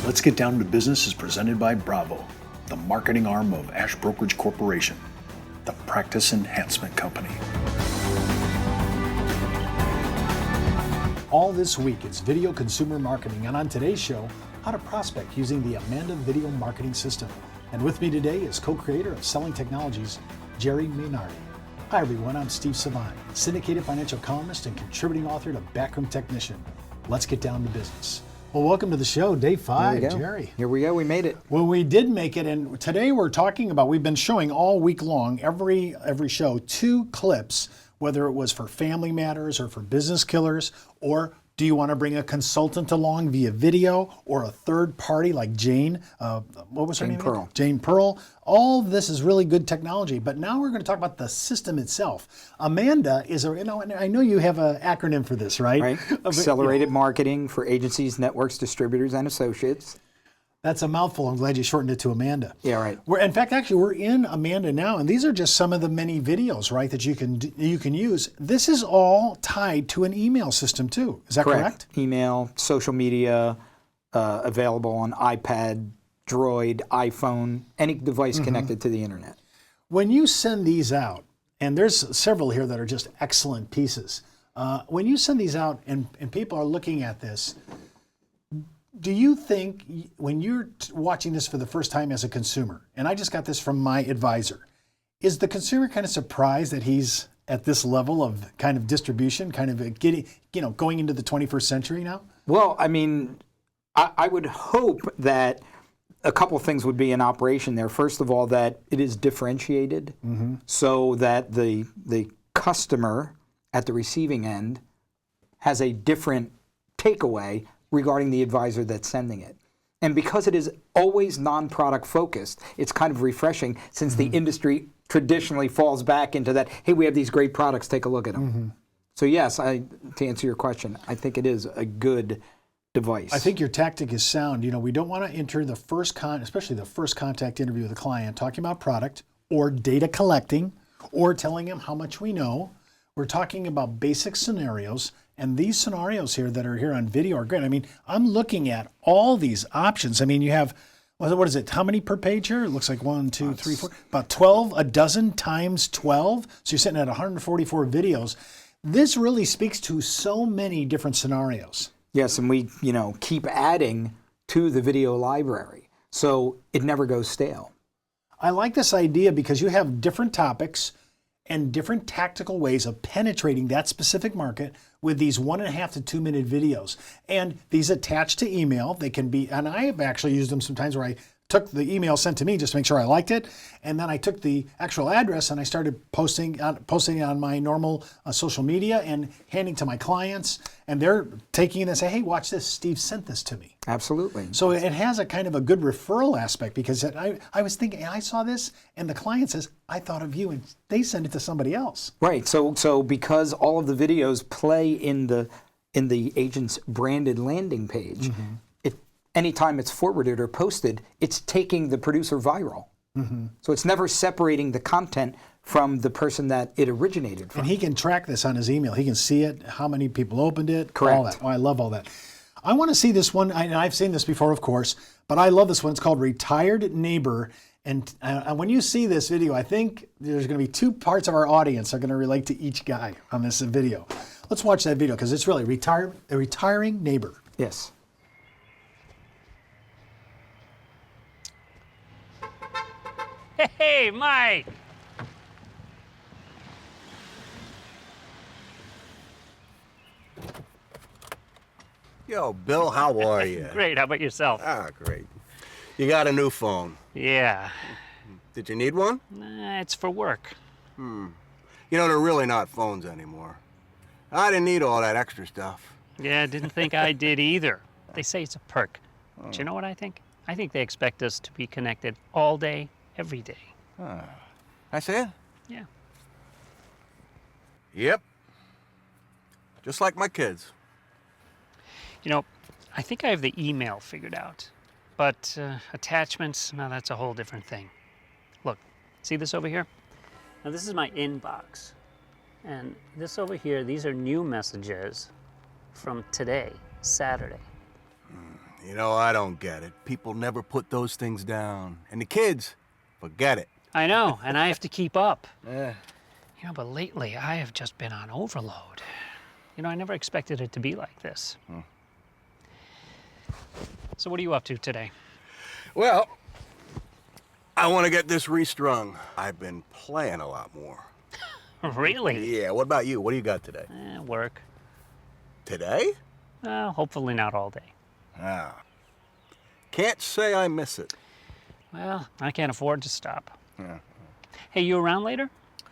Let's Get Down to Business is presented by Bravo, the marketing arm of Ash Brokerage Corporation, the practice enhancement company. All this week, it's video consumer marketing, and on today's show, how to prospect using the Amanda Video Marketing System. And with me today is co-creator of Selling Technologies, Jerry Maynardi. Hi everyone, I'm Steve Savine, syndicated financial columnist and contributing author to Backroom Technician. Let's get down to business. Well, welcome to the show, day 5, Jerry. Here we go, we made it. Well, we did make it, and today we're talking about, we've been showing all week long, every show, 2 clips, whether it was for family matters or for business killers, or do you want to bring a consultant along via video or a third party like Jane? What was her name? Pearl. Jane Pearl. All of this is really good technology, but now we're going to talk about the system itself. Amanda is and I know you have an acronym for this, right? Right. Accelerated Marketing for Agencies, Networks, Distributors, and Associates. That's a mouthful. I'm glad you shortened it to Amanda. Yeah, right. In fact, we're in Amanda now, and these are just some of the many videos, right, that you can use. This is all tied to an email system too. Is that correct? Email, social media, available on iPad, Droid, iPhone, any device connected to the internet. When you send these out, and there's several here that are just excellent pieces. When you send these out and people are looking at this, do you think when you're watching this for the first time as a consumer, and I just got this from my advisor, is the consumer kind of surprised that he's at this level of kind of distribution, kind of getting, going into the 21st century now? Well, I mean, I would hope that a couple of things would be in operation there. First of all, that it is differentiated so that the customer at the receiving end has a different takeaway regarding the advisor that's sending it. And because it is always non-product focused, it's kind of refreshing since the industry traditionally falls back into that, hey, we have these great products, take a look at them. So yes, to answer your question, I think it is a good device. I think your tactic is sound. We don't want to enter the first especially the first contact interview with a client talking about product or data collecting or telling him how much we know. We're talking about basic scenarios. And these scenarios here that are here on video are great. I mean, I'm looking at all these options. I mean, you have, what is it? How many per page here? It looks like 1, 2, 3, 4, about 12, a dozen times 12. So you're sitting at 144 videos. This really speaks to so many different scenarios. Yes, and we, keep adding to the video library. So it never goes stale. I like this idea because you have different topics and different tactical ways of penetrating that specific market with these 1.5 to 2 minute videos. And these attached to email, they can be, and I have actually used them sometimes where I took the email sent to me just to make sure I liked it, and then I took the actual address and I started posting it on my normal social media and handing to my clients, and they're taking it and say, hey, watch this, Steve sent this to me. Absolutely. So it has a kind of a good referral aspect because I was thinking, I saw this, and the client says, I thought of you, and they send it to somebody else. Right. So because all of the videos play in the agent's branded landing page, anytime it's forwarded or posted, it's taking the producer viral. So it's never separating the content from the person that it originated from. And he can track this on his email. He can see it, how many people opened it, Correct. all that. Oh, I love all that. I want to see this one, and I've seen this before, of course, but I love this one. It's called Retired Neighbor. And when you see this video, I think there's going to be 2 parts of our audience are going to relate to each guy on this video. Let's watch that video because it's really a retiring neighbor. Yes. Hey, Mike! Yo, Bill, how are you? Great, how about yourself? Ah, great. You got a new phone. Yeah. Did you need one? It's for work. They're really not phones anymore. I didn't need all that extra stuff. Yeah, didn't think I did either. They say it's a perk. But you know what I think? I think they expect us to be connected all day, every day. That's it? Yeah. Yep. Just like my kids. I think I have the email figured out. But attachments, no, that's a whole different thing. Look, see this over here? Now this is my inbox. And this over here, these are new messages from today, Saturday. You know, I don't get it. People never put those things down. And the kids, forget it. I know, and I have to keep up. Yeah. You know, but lately I have just been on overload. You know, I never expected it to be like this. So what are you up to today? Well, I want to get this restrung. I've been playing a lot more. Really? Yeah, what about you? What do you got today? Work. Today? Well, hopefully not all day. Ah. Can't say I miss it. Well, I can't afford to stop. Yeah. Hey, you around later?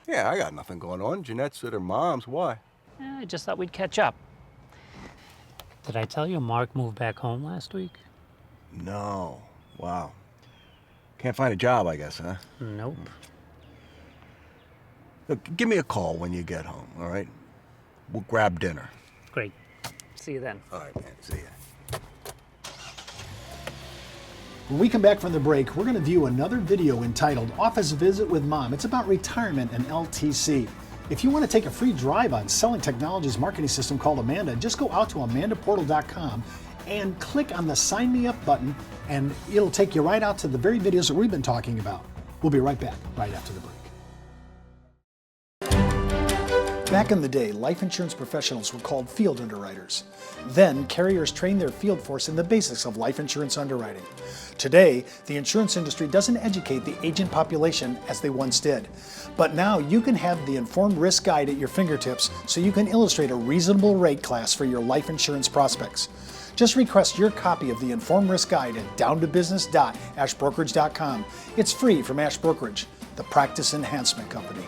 Yeah, I got nothing going on. Jeanette's at her mom's. Why? I just thought we'd catch up. Did I tell you Mark moved back home last week? No. Wow. Can't find a job, I guess, huh? Nope. Look, give me a call when you get home, all right? We'll grab dinner. Great. See you then. All right, man. See ya. When we come back from the break, we're going to view another video entitled Office Visit with Mom. It's about retirement and LTC. If you want to take a free drive on Selling Technology's marketing system called Amanda, just go out to amandaportal.com and click on the Sign Me Up button, and it'll take you right out to the very videos that we've been talking about. We'll be right back, right after the break. Back in the day, life insurance professionals were called field underwriters. Then, carriers trained their field force in the basics of life insurance underwriting. Today, the insurance industry doesn't educate the agent population as they once did. But now you can have the Informed Risk Guide at your fingertips so you can illustrate a reasonable rate class for your life insurance prospects. Just request your copy of the Informed Risk Guide at downtobusiness.ashbrokerage.com. It's free from Ash Brokerage, the practice enhancement company.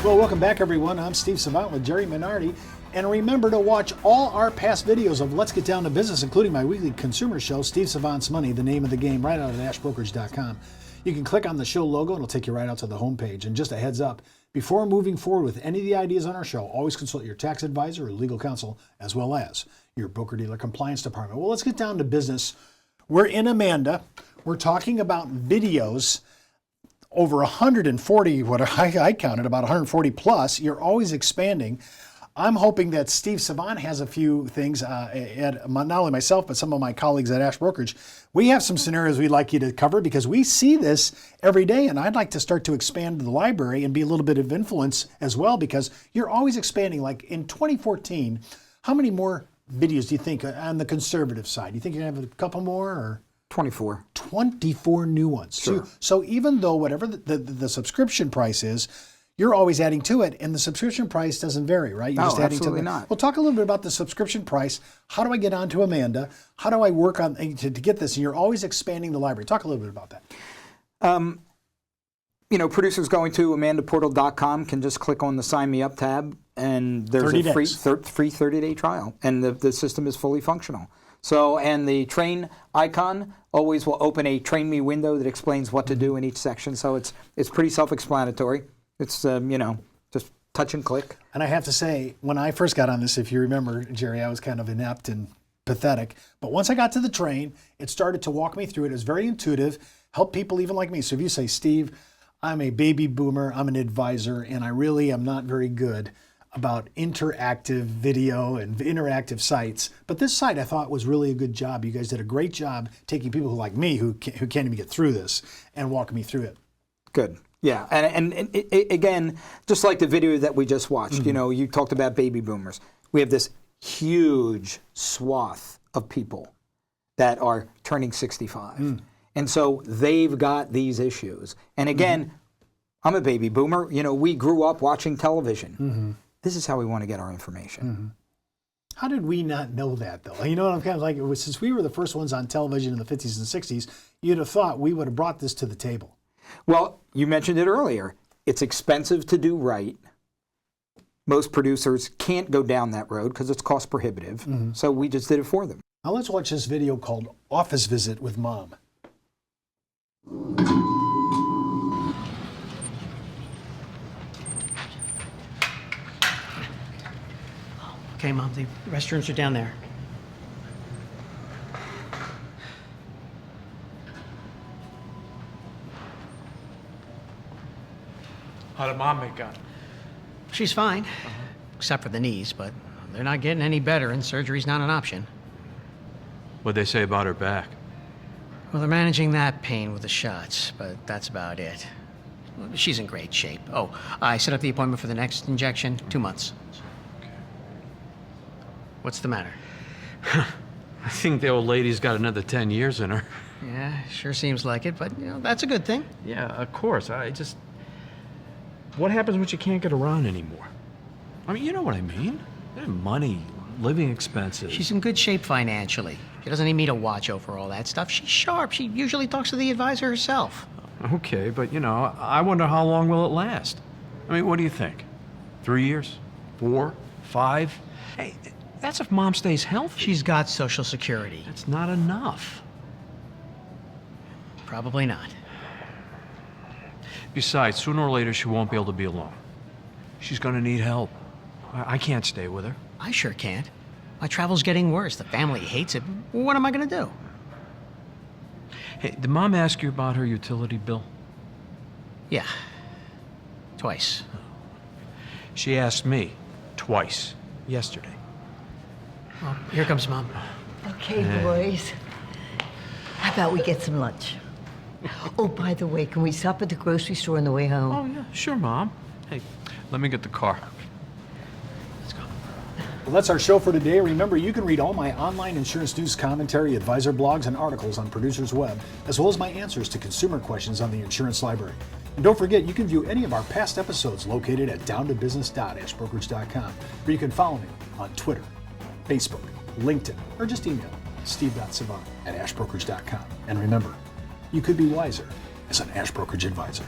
Well, welcome back, everyone. I'm Steve Savant with Jerry Minardi. And remember to watch all our past videos of Let's Get Down to Business, including my weekly consumer show, Steve Savant's Money, the name of the game, right out at ashbrokerage.com. You can click on the show logo and it'll take you right out to the homepage. And just a heads up, before moving forward with any of the ideas on our show, always consult your tax advisor or legal counsel, as well as your broker-dealer compliance department. Well, let's get down to business. We're in Amanda. We're talking about videos. Over 140, what I counted, about 140 plus. You're always expanding. I'm hoping that Steve Savant has a few things, not only myself, but some of my colleagues at Ash Brokerage. We have some scenarios we'd like you to cover because we see this every day, and I'd like to start to expand the library and be a little bit of influence as well because you're always expanding. Like in 2014, how many more videos do you think on the conservative side? Do you think you're going to have a couple more? Or 24. 24 new ones. Sure. So even though whatever the subscription price is, you're always adding to it, and the subscription price doesn't vary, right? You're just adding absolutely to it. not. Well, talk a little bit about the subscription price. How do I get onto Amanda? How do I work on to get this? And you're always expanding the library. Talk a little bit about that. You know, producers going to amandaportal.com can just click on the Sign Me Up tab, and there's 30 a free days. free 30-day trial, and the system is fully functional. So, and the train icon always will open a Train Me window that explains what to do in each section. So it's pretty self-explanatory. It's you know, just touch and click. And I have to say, when I first got on this, if you remember, Jerry, I was kind of inept and pathetic. But once I got to the train, it started to walk me through it. It was very intuitive, helped people even like me. So if you say, Steve, I'm a baby boomer, I'm an advisor, and I really am not very good about interactive video and interactive sites. But this site I thought was really a good job. You guys did a great job taking people who like me who can't even get through this and walking me through it. Good. Yeah, and again, just like the video that we just watched, you know, you talked about baby boomers. We have this huge swath of people that are turning 65. And so they've got these issues. And again, I'm a baby boomer. You know, we grew up watching television. This is how we want to get our information. How did we not know that, though? You know what I'm kind of like, since we were the first ones on television in the 50s and 60s, you'd have thought we would have brought this to the table. Well, you mentioned it earlier. It's expensive to do right. Most producers can't go down that road because it's cost prohibitive. So we just did it for them. Now let's watch this video called Office Visit with Mom. Okay, Mom, the restrooms are down there. How did Mom make out? She's fine, except for the knees, but they're not getting any better, and surgery's not an option. What'd they say about her back? Well, they're managing that pain with the shots, but that's about it. She's in great shape. Oh, I set up the appointment for the next injection, 2 months. What's the matter? I think the old lady's got another 10 years in her. Yeah, sure seems like it, but, that's a good thing. Yeah, of course. What happens when you can't get around anymore? I mean, you know what I mean. Money, living expenses. She's in good shape financially. She doesn't need me to watch over all that stuff. She's sharp. She usually talks to the advisor herself. Okay, but, I wonder how long will it last? I mean, what do you think? 3 years? 4? 5? Hey, that's if Mom stays healthy. She's got Social Security. That's not enough. Probably not. Besides, sooner or later, she won't be able to be alone. She's gonna need help. I can't stay with her. I sure can't. My travel's getting worse. The family hates it. What am I gonna do? Hey, did Mom ask you about her utility bill? Yeah. Twice. She asked me twice yesterday. Well, here comes Mom. Okay, boys. How about we get some lunch? Oh, by the way, can we stop at the grocery store on the way home? Oh, yeah, sure, Mom. Hey, let me get the car. Let's go. Well, that's our show for today. Remember, you can read all my online insurance news commentary, advisor blogs, and articles on Producer's Web, as well as my answers to consumer questions on the Insurance Library. And don't forget, you can view any of our past episodes located at downtobusiness.ashbrokerage.com, where you can follow me on Twitter, Facebook, LinkedIn, or just email steve.savant@ashbrokerage.com. And remember, you could be wiser as an Ash Brokerage advisor.